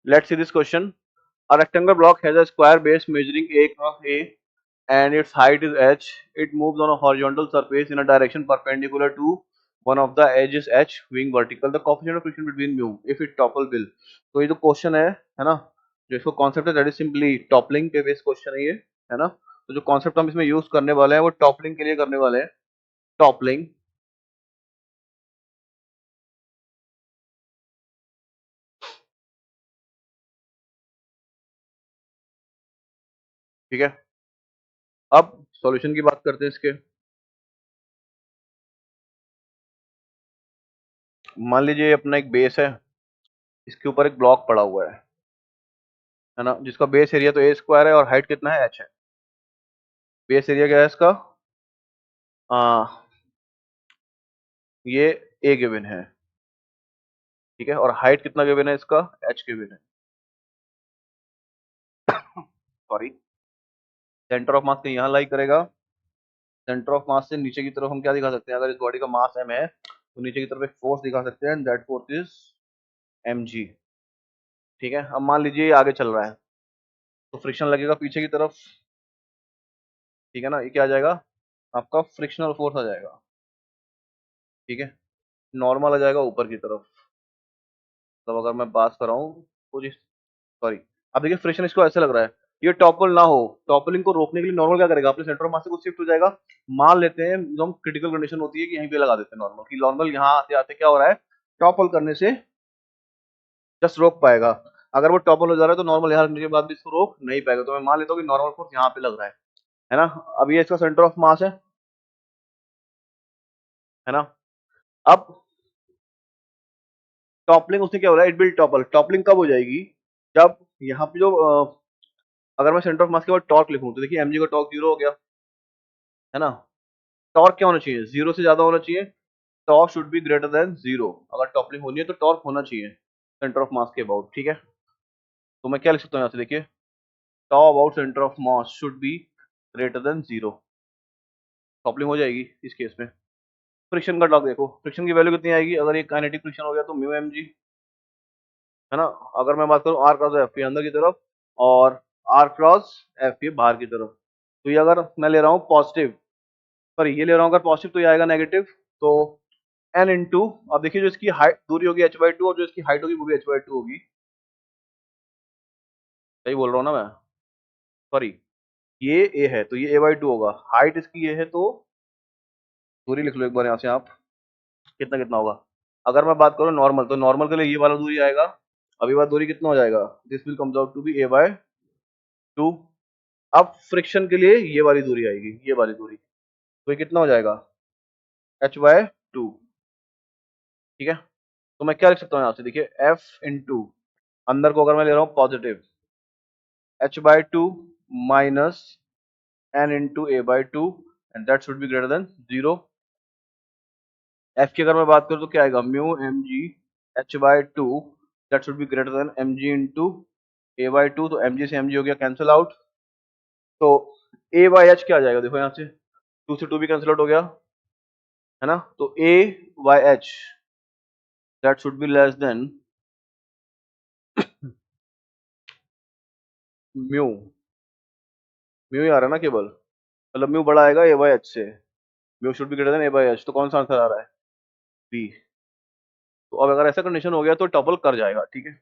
Let's see this question. A rectangular block has a square base measuring a cross a and its height is h. It moves on a horizontal surface in a direction perpendicular to one of the edges h being vertical. The coefficient of friction between mu if it topple will. तो ये जो question है ना, जो इसको concept है that is simply toppling पे based question है ये, है ना। तो जो कॉन्सेप्ट हम इसमें यूज करने वाले हैं वो टॉपलिंग के लिए करने वाले हैं। टॉपलिंग, ठीक है। अब सॉल्यूशन की बात करते हैं इसके। मान लीजिए अपना एक बेस है, इसके ऊपर एक ब्लॉक पड़ा हुआ है ना, जिसका बेस एरिया तो ए स्क्वायर है और हाइट कितना है एच है। बेस एरिया क्या है इसका, ये ए गिवन है, ठीक है, और हाइट कितना गिवन है इसका, एच गिवन है। सॉरी, सेंटर ऑफ मास कहीं यहाँ लाई करेगा। सेंटर ऑफ मास से नीचे की तरफ हम क्या दिखा सकते हैं, अगर इस बॉडी का मास एम है तो नीचे की तरफ एक फोर्स दिखा सकते हैं, that force is M G, ठीक है। अब मान लीजिए ये आगे चल रहा है तो फ्रिक्शन लगेगा पीछे की तरफ, ठीक है ना, ये क्या आ जाएगा आपका फ्रिक्शनल फोर्स आ जाएगा, ठीक है। नॉर्मल आ जाएगा ऊपर की तरफ। तो अगर मैं बात कर रहा हूँ कुछ, सॉरी, अब देखिए फ्रिक्शन इसको ऐसे लग रहा है, ये टॉपल ना हो, टॉपलिंग को रोकने के लिए नॉर्मल क्या करेगा, अपने सेंटर ऑफ मास से कुछ शिफ्ट हो जाएगा। मान लेते हैं एकदम क्रिटिकल कंडीशन होती है कि यहीं पे लगा देते हैं नॉर्मल, कि नॉर्मल यहाँ आते आते क्या हो रहा है, टॉपल करने से जस्ट रोक पाएगा। अगर वो टॉपल हो जा रहा है तो नॉर्मल यहाँ रखने के बाद भी इसको रोक नहीं पाएगा। तो मैं मान लेता हूँ कि नॉर्मल फोर्स यहाँ पे लग रहा है ना। अब ये इसका सेंटर ऑफ मास है ना। अब टॉपलिंग उसने क्या हो रहा है, इट विल टॉपल। टॉपलिंग कब हो जाएगी, जब यहाँ पे जो अगर मैं सेंटर ऑफ मास के बाद टॉर्क लिखूं तो देखिए एमजी का टॉर्क 0 हो गया, है ना। टॉर्क क्या होना चाहिए, 0 से ज्यादा होना चाहिए। Torque should be greater than 0। अगर टॉपलिंग होनी है तो टॉर्क होना चाहिए सेंटर ऑफ मास के अबाउट, ठीक है। तो मैं क्या लिख सकता हूँ यहाँ से, देखिए tau about centre of mass should be greater than 0। Toppling हो जाएगी इस केस में। फ्रिक्शन का टॉर्क देखो, फ्रिक्शन की वैल्यू कितनी आएगी, अगर ये काइनेटिक फ्रिक्शन हो गया तो म्यू एम जी, है ना। अगर मैं बात करूँ आर क्रॉस एफ पी अंदर की तरफ और आर क्रॉस एफ पी बाहर की तरफ, तो ये अगर मैं ले रहा हूँ पॉजिटिव, सॉरी ये ले रहा हूँ अगर पॉजिटिव तो ये आएगा नेगेटिव। तो एन इंटू, अब देखिए जो इसकी हाइट दूरी होगी एच बाई टू और जो इसकी हाइट होगी वो भी एच बाई टू होगी। सही बोल रहा हूँ ना मैं, सॉरी, ये ए है तो ये ए बाई टू होगा, हाइट इसकी ये है तो दूरी लिख लो एक बार यहाँ से आप, कितना कितना होगा। अगर मैं बात करूँ नॉर्मल, तो नॉर्मल के लिए ये वाला दूरी आएगा, अभी बात दूरी कितना हो जाएगा, this will comes out to be A by two. अब फ्रिक्शन के लिए ये वाली दूरी आएगी, ये वाली दूरी, तो ये कितना हो जाएगा एच बाय टू, ठीक है। तो मैं क्या लिख सकता हूँ यहाँ से, देखिए एफ इंटू अंदर को अगर मैं ले रहा हूँ positive H by two minus N into A by two and that should be greater than 0। F की अगर मैं बात करूँ तो क्या आएगा, mu M G H by two that should be greater than M G into A by two. तो M G से एम जी हो गया कैंसिल आउट, तो ए बाय एच क्या आ जाएगा, देखो यहाँ से टू से टू भी कैंसिल आउट हो गया, है ना। तो a by h that should be less than mu, mu ही आ रहा है ना केवल, मतलब म्यू बड़ा आएगा ए बाय एच से, mu should be greater than a by h, तो कौन सा आंसर आ रहा है, बी। तो अब अगर ऐसा कंडीशन हो गया तो टॉपल कर जाएगा, ठीक है।